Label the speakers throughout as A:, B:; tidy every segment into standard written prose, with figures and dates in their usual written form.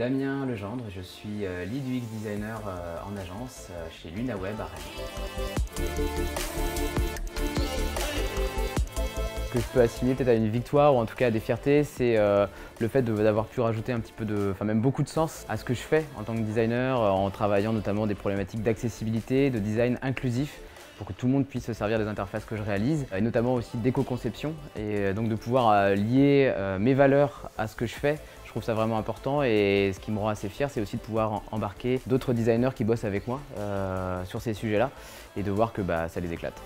A: Damien Legendre, je suis lead UX designer en agence chez LunaWeb à Rennes. Ce que je peux assimiler peut-être à une victoire ou en tout cas à des fiertés, c'est le fait d'avoir pu rajouter un petit peu même beaucoup de sens à ce que je fais en tant que designer, en travaillant notamment des problématiques d'accessibilité, de design inclusif, pour que tout le monde puisse se servir des interfaces que je réalise, et notamment aussi d'éco-conception. Et donc de pouvoir lier mes valeurs à ce que je fais, je trouve ça vraiment important. Et ce qui me rend assez fier, c'est aussi de pouvoir embarquer d'autres designers qui bossent avec moi sur ces sujets-là et de voir que ça les éclate.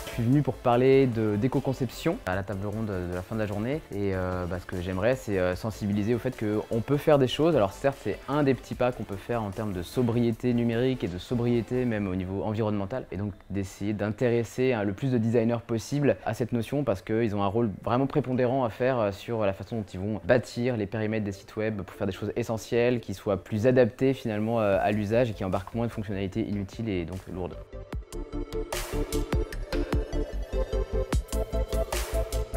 A: Je suis venu pour parler d'éco-conception à la table ronde de la fin de la journée et ce que j'aimerais, c'est sensibiliser au fait qu'on peut faire des choses. Alors certes, c'est un des petits pas qu'on peut faire en termes de sobriété numérique et de sobriété même au niveau environnemental, et donc d'essayer d'intéresser le plus de designers possible à cette notion, parce qu'ils ont un rôle vraiment prépondérant à faire sur la façon dont ils vont bâtir les périmètres des sites web pour faire des choses essentielles, qui soient plus adaptées finalement à l'usage et qui embarquent moins de fonctionnalités inutiles et donc lourdes.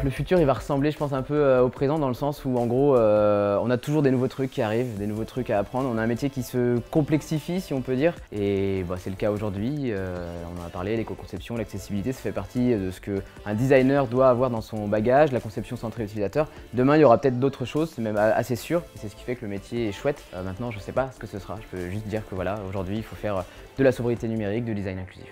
A: Le futur, il va ressembler, je pense, un peu au présent, dans le sens où, en gros, on a toujours des nouveaux trucs qui arrivent, des nouveaux trucs à apprendre. On a un métier qui se complexifie, si on peut dire, et c'est le cas aujourd'hui. On en a parlé, l'éco-conception, l'accessibilité, ça fait partie de ce qu'un designer doit avoir dans son bagage, la conception centrée utilisateur. Demain, il y aura peut-être d'autres choses, c'est même assez sûr, et c'est ce qui fait que le métier est chouette. Maintenant, je ne sais pas ce que ce sera, je peux juste dire que voilà, aujourd'hui, il faut faire de la sobriété numérique, du design inclusif.